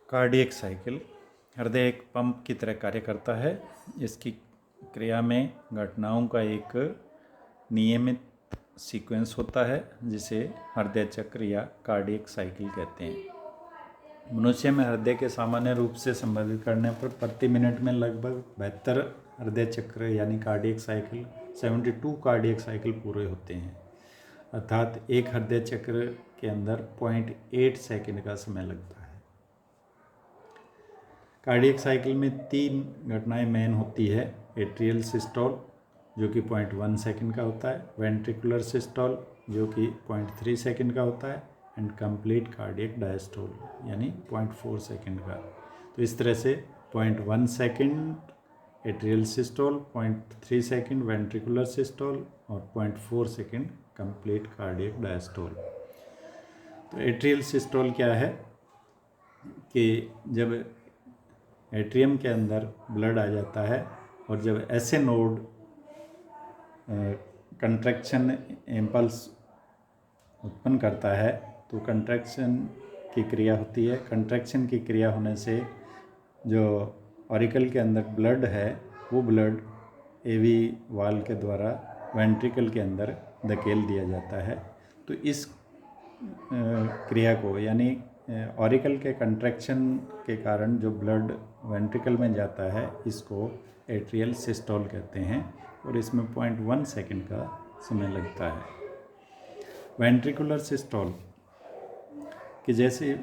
Cardiac cycle हृदय एक pump की तरह कार्य करता है। इसकी क्रिया में घटनाओं का एक नियमित सीक्वेंस होता है जिसे हृदय चक्र या कार्डियक साइकिल कहते हैं। मनुष्य में हृदय के सामान्य रूप से संबंधित करने पर प्रति मिनट में लगभग 72 हृदय चक्र यानी कार्डियक साइकिल 72 कार्डियक साइकिल पूरे होते हैं, अर्थात एक हृदय चक्र के अंदर 0.8 सेकंड का समय लगता है। कार्डियक साइकिल में 3 घटनाएं मेन होती है। एट्रियल सिस्टोल जो कि 0.1 सेकंड का होता है, वेंट्रिकुलर सिस्टोल जो कि 0.3 सेकंड का होता है एंड कंप्लीट कार्डियक डायस्टोल यानी 0.4 सेकंड का। तो इस तरह से 0.1 second atrial systole, 0.3 second ventricular systole और 0.4 सेकंड कंप्लीट कार्डियक डायस्टोल। तो एट्रियल सिस्टोल क्या है कि जब एट्रियम के अंदर ब्लड आ जाता है और जब ऐसे नोड कंट्रैक्शन इम्पल्स उत्पन्न करता है तो कंट्रैक्शन की क्रिया होती है। कंट्रैक्शन की क्रिया होने से जो ऑरिकल के अंदर ब्लड है वो ब्लड एवी वाल के द्वारा वेंट्रिकल के अंदर धकेल दिया जाता है। तो इस क्रिया को यानी ऑरिकल के कंट्रैक्शन के कारण जो ब्लड वेंट्रिकल में जाता है इसको एट्रियल सिस्टोल कहते हैं और इसमें 0.1 सेकंड का समय लगता है। वेंट्रिकुलर सिस्टोल कि जैसे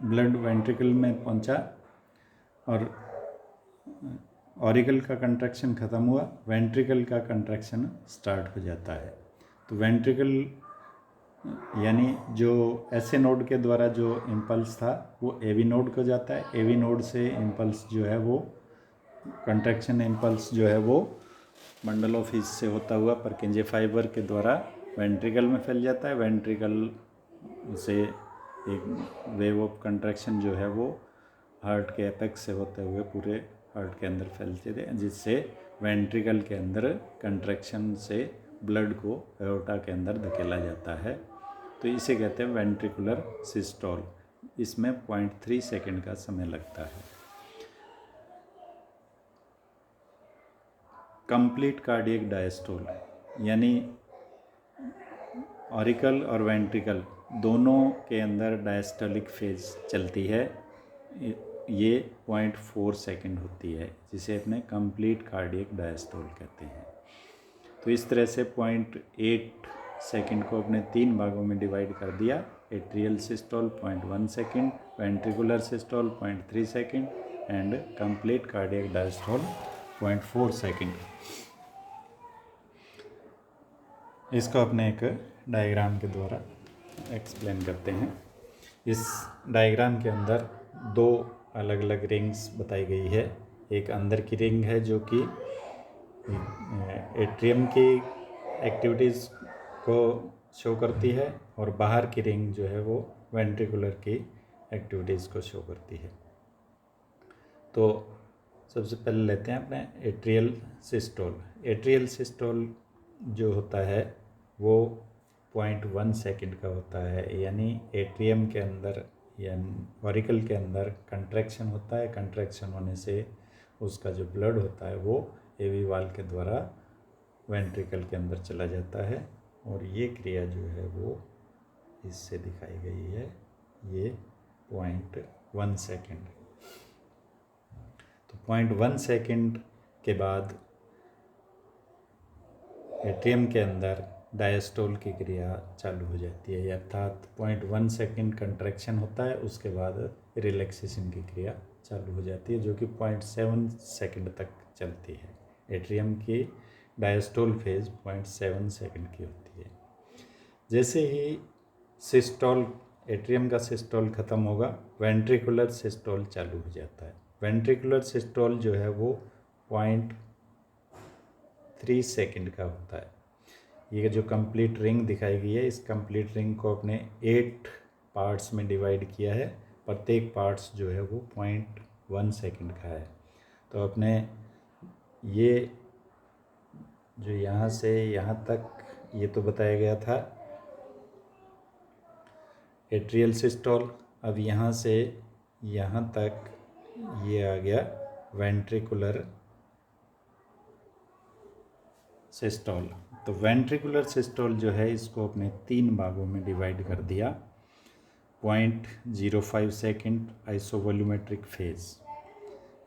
ब्लड वेंट्रिकल में पहुंचा और ऑरिकल का कंट्रैक्शन ख़त्म हुआ, वेंट्रिकल का कंट्रैक्शन स्टार्ट हो जाता है। तो वेंट्रिकल यानी जो ऐसे नोड के द्वारा जो इम्पल्स था वो एवी नोड को जाता है। एवी नोड से इम्पल्स जो है वो कंट्रैक्शन इम्पल्स जो है वो बंडल ऑफ हीस से होता हुआ परकिंजे फाइबर के द्वारा वेंट्रिकल में फैल जाता है। वेंट्रिकल से एक वेव ऑफ कंट्रैक्शन जो है वो हार्ट के एपेक्स से होते हुए पूरे हार्ट के अंदर फैलते थे, जिससे वेंट्रिकल के अंदर कंट्रैक्शन से ब्लड को एओर्टा के अंदर धकेला जाता है। तो इसे कहते हैं वेंट्रिकुलर सिस्टोल। इसमें 0.3 सेकंड का समय लगता है। कंप्लीट कार्डियक डायस्टोल यानी ऑरिकल और वेंट्रिकल दोनों के अंदर डायस्टोलिक फेज चलती है, ये 0.4 सेकंड होती है, जिसे अपने कंप्लीट कार्डियक डायस्टोल कहते हैं। तो इस तरह से 0.8 सेकंड को अपने 3 भागों में डिवाइड कर दिया। Atrial systole 0.1 second, ventricular systole 0.3 second and complete cardiac diastole 0.4 second. इसको अपने एक डायग्राम के द्वारा एक्सप्लेन करते हैं। इस डायग्राम के अंदर 2 अलग अलग रिंग्स बताई गई है। एक अंदर की रिंग है जो कि एट्रियम की एक्टिविटीज़ को शो करती है और बाहर की रिंग जो है वो वेंट्रिकुलर की एक्टिविटीज़ को शो करती है। तो सबसे पहले लेते हैं अपने एट्रियल सिस्टोल। एट्रियल सिस्टोल जो होता है वो 0.1 सेकंड का होता है, यानी एट्रियम के अंदर यानी ऑरिकल के अंदर कंट्रैक्शन होता है। कंट्रैक्शन होने से उसका जो ब्लड होता है वो एवी वाल के द्वारा वेंट्रिकल के अंदर चला जाता है और ये क्रिया जो है वो इससे दिखाई गई है, ये 0.1 सेकंड। तो 0.1 सेकंड के बाद एट्रियम के अंदर डायस्टोल की क्रिया चालू हो जाती है, अर्थात 0.1 सेकंड कंट्रैक्शन होता है, उसके बाद रिलैक्सेशन की क्रिया चालू हो जाती है जो कि 0.7 सेकंड तक चलती है। एट्रियम की डायस्टोल फेज 0.7 सेकंड की होती है। जैसे ही सिस्टोल एट्रियम का सिस्टोल ख़त्म होगा, वेंट्रिकुलर सिस्टोल चालू हो जाता है। वेंट्रिकुलर सिस्टोल जो है वो 0.3 सेकंड का होता है। ये जो कंप्लीट रिंग दिखाई गई है, इस कंप्लीट रिंग को अपने 8 पार्ट्स में डिवाइड किया है। प्रत्येक पार्ट्स जो है वो 0.1 सेकंड का है। तो अपने ये जो यहाँ से यहाँ तक ये तो बताया गया था एट्रियल सिस्टोल। अब यहाँ से यहाँ तक ये आ गया वेंट्रिकुलर सिस्टोल। तो वेंट्रिकुलर सिस्टोल जो है इसको अपने 3 भागों में डिवाइड कर दिया। 0.05 सेकेंड आइसोवॉल्यूमेट्रिक फेज,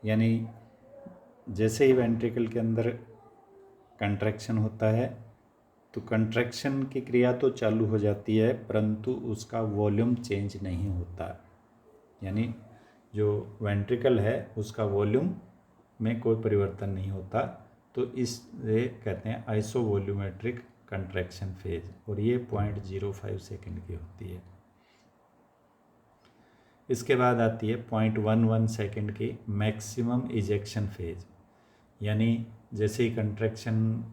यानी जैसे ही वेंट्रिकल के अंदर कंट्रैक्शन होता है तो कंट्रैक्शन की क्रिया तो चालू हो जाती है, परंतु उसका वॉल्यूम चेंज नहीं होता। यानी जो वेंट्रिकल है उसका वॉल्यूम में कोई परिवर्तन नहीं होता, तो इसे कहते हैं आइसोवॉल्यूमेट्रिक कंट्रैक्शन फेज, और ये 0.05 सेकेंड की होती है। इसके बाद आती है 0.11 सेकेंड की मैक्सिमम इजेक्शन फेज, यानी जैसे ही कंट्रैक्शन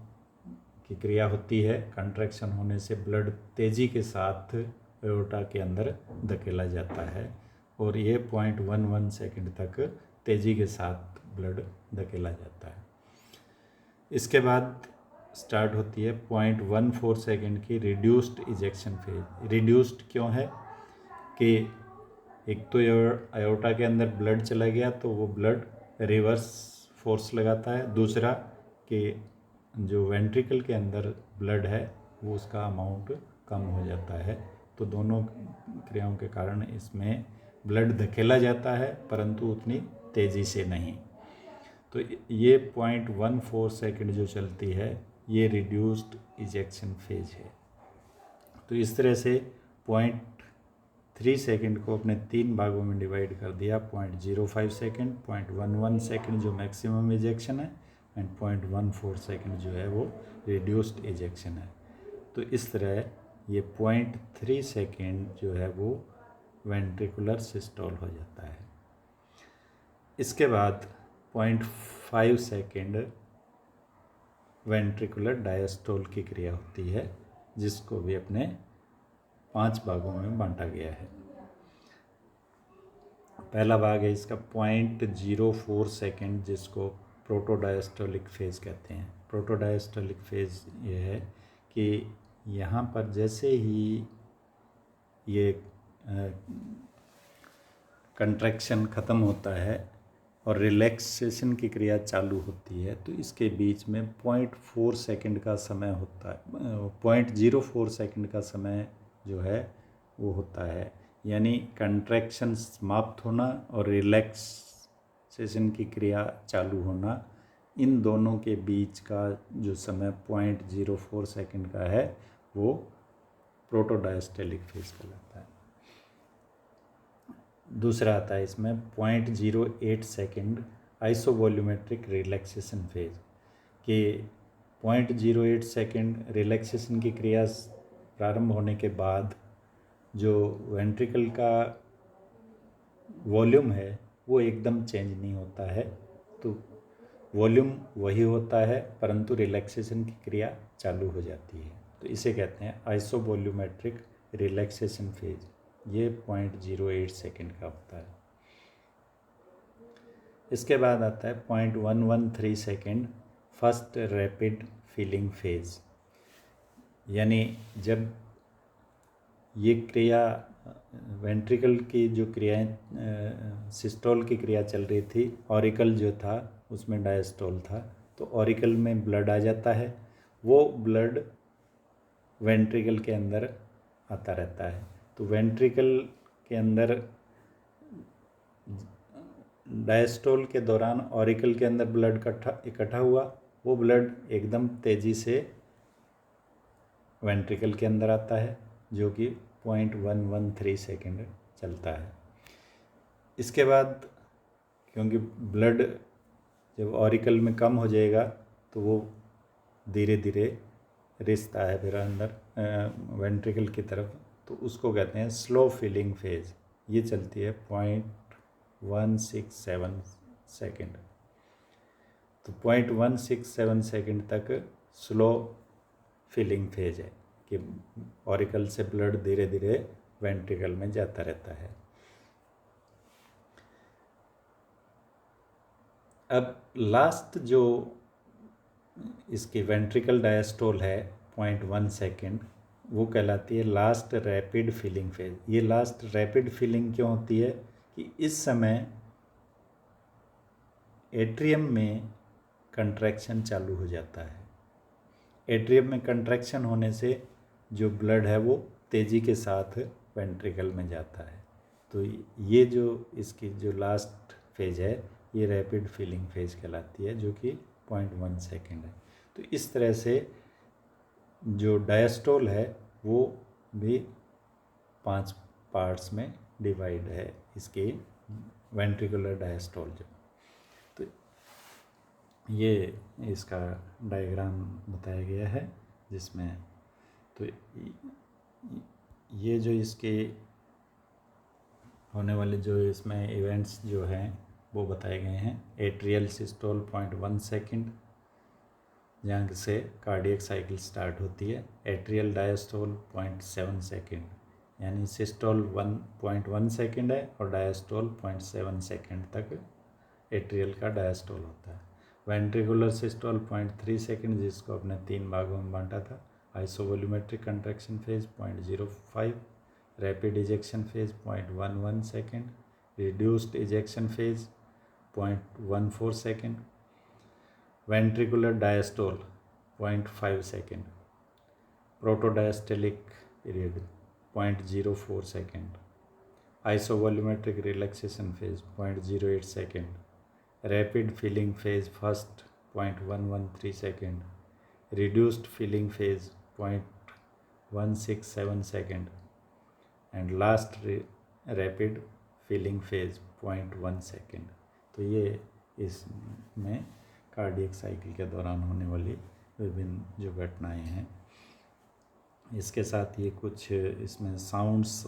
की क्रिया होती है, कंट्रैक्शन होने से ब्लड तेज़ी के साथ एओर्टा के अंदर धकेला जाता है, और ये 0.11 सेकेंड तक तेज़ी के साथ ब्लड धकेला जाता है। इसके बाद स्टार्ट होती है 0.14 सेकेंड की रिड्यूस्ड इजेक्शन फेज। रिड्यूस्ड क्यों है कि एक तो एओर्टा के अंदर ब्लड चला गया तो वो ब्लड रिवर्स फोर्स लगाता है, दूसरा कि जो वेंट्रिकल के अंदर ब्लड है वो उसका अमाउंट कम हो जाता है। तो दोनों क्रियाओं के कारण इसमें ब्लड धकेला जाता है, परंतु उतनी तेज़ी से नहीं। तो ये 0.14 सेकेंड जो चलती है ये रिड्यूस्ड इजेक्शन फेज है। तो इस तरह से 0.3 सेकेंड को अपने 3 भागों में डिवाइड कर दिया। 0.05 सेकेंड, 0.11 सेकेंड जो मैक्सिमम इजेक्शन है, एंड 0.14 सेकेंड जो है वो रिड्यूस्ड इजेक्शन है। तो इस तरह ये 0.3 सेकेंड जो है वो वेंट्रिकुलर सिस्टोल हो जाता है। इसके बाद 0.5 सेकेंड वेंट्रिकुलर डायस्टोल की क्रिया होती है, जिसको भी अपने 5 भागों में बांटा गया है। पहला भाग है इसका 0.04 सेकेंड, जिसको प्रोटोडायस्टोलिक फेज कहते हैं। प्रोटोडायस्टोलिक फेज ये है कि यहाँ पर जैसे ही ये कंट्रैक्शन ख़त्म होता है और रिलैक्सेशन की क्रिया चालू होती है, तो इसके बीच में 0.4 सेकेंड का समय होता है। 0.04 सेकेंड का समय जो है वो होता है, यानी कंट्रैक्शन समाप्त होना और रिलैक्सेशन की क्रिया चालू होना, इन दोनों के बीच का जो समय 0.04 सेकेंड का है वो प्रोटोडायस्टोलिक फेज कहलाता है। दूसरा आता है इसमें 0.08 सेकेंड आइसोवॉल्यूमेट्रिक रिलैक्सेशन फेज, कि 0.08 सेकेंड रिलैक्सेशन की क्रिया प्रारंभ होने के बाद जो वेंट्रिकल का वॉल्यूम है वो एकदम चेंज नहीं होता है, तो वॉल्यूम वही होता है परंतु रिलैक्सेशन की क्रिया चालू हो जाती है। तो इसे कहते हैं आइसोवॉल्यूमेट्रिक रिलैक्सेशन फेज। ये 0.08 सेकेंड का होता है। इसके बाद आता है 0.113 second first rapid feeling phase, यानी जब ये क्रिया वेंट्रिकल की जो क्रियाएं सिस्टोल की क्रिया चल रही थी, ऑरिकल जो था उसमें डायस्टोल था, तो ऑरिकल में ब्लड आ जाता है, वो ब्लड वेंट्रिकल के अंदर आता रहता है। तो वेंट्रिकल के अंदर डायस्टोल के दौरान ऑरिकल के अंदर ब्लड इकट्ठा हुआ, वो ब्लड एकदम तेज़ी से वेंट्रिकल के अंदर आता है, जो कि 0.113 सेकेंड चलता है। इसके बाद क्योंकि ब्लड जब ऑरिकल में कम हो जाएगा तो वो धीरे धीरे रिसता है फिर अंदर वेंट्रिकल की तरफ, तो उसको कहते हैं स्लो फीलिंग फेज। ये चलती है 0.167 सेकेंड। तो 0.167 सेकेंड तक स्लो फीलिंग फेज है कि ऑरिकल से ब्लड धीरे धीरे वेंट्रिकल में जाता रहता है। अब लास्ट जो इसकी वेंट्रिकल डायस्टोल है 0.1 सेकेंड, वो कहलाती है लास्ट रैपिड फीलिंग फेज। ये लास्ट रैपिड फीलिंग क्यों होती है कि इस समय एट्रियम में कंट्रैक्शन चालू हो जाता है। एट्रियम में कंट्रैक्शन होने से जो ब्लड है वो तेज़ी के साथ वेंट्रिकल में जाता है। तो ये जो इसकी जो लास्ट फेज है ये रैपिड फिलिंग फेज कहलाती है, जो कि 0.1 सेकेंड है। तो इस तरह से जो डायस्टोल है वो भी 5 पार्ट्स में डिवाइड है, इसके वेंट्रिकुलर डायस्टोल जो। तो ये इसका डायग्राम बताया गया है जिसमें तो ये जो इसके होने वाले जो इसमें इवेंट्स जो हैं वो बताए गए हैं। एट्रियल सिस्टोल 0.1 सेकेंड, जहाँ से कार्डियक साइकिल स्टार्ट होती है। एट्रियल डायस्टोल 0.7 सेकेंड, यानी सिस्टोल 1.1 सेकेंड है और डायस्टोल 0.7 सेकेंड तक एट्रियल का डायस्टोल होता है। वेंट्रिकुलर सिस्टोल 0.3 सेकेंड, जिसको अपने 3 भागों में बांटा था। Isovolumetric contraction phase 0.05, rapid ejection phase 0.11 second, reduced ejection phase 0.14 second, ventricular diastole 0.5 second, protodiastolic period 0.04 second, isovolumetric relaxation phase 0.08 second, rapid filling phase first 0.113 second, reduced filling phase 0.167 second and last rapid filling phase 0.1 second। तो ये इसमें cardiac cycle के दौरान होने वाली विभिन्न जो घटनाएं हैं। इसके साथ ये कुछ इसमें साउंड्स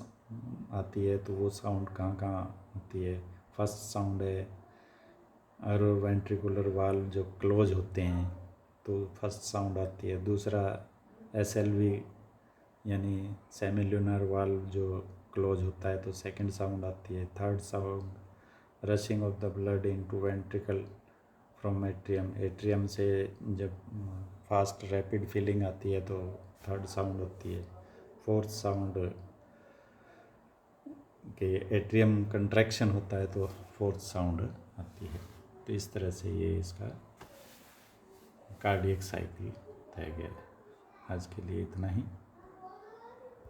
आती है, तो वो साउंड कहाँ कहाँ होती है। फर्स्ट साउंड है एरो वेंट्रिकुलर वाल्व जो क्लोज होते हैं तो फर्स्ट साउंड आती है। दूसरा SLV यानी सेमी ल्यूनर वाल्व जो क्लोज होता है तो सेकंड साउंड आती है। Third sound rushing of the blood into ventricle from atrium, atrium से जब फास्ट रैपिड फिलिंग आती है तो थर्ड साउंड होती है। फोर्थ साउंड के एट्रियम कंट्रैक्शन होता है तो फोर्थ साउंड आती है। तो इस तरह से ये इसका कार्डियक साइकिल बताया गया है। आज के लिए इतना ही।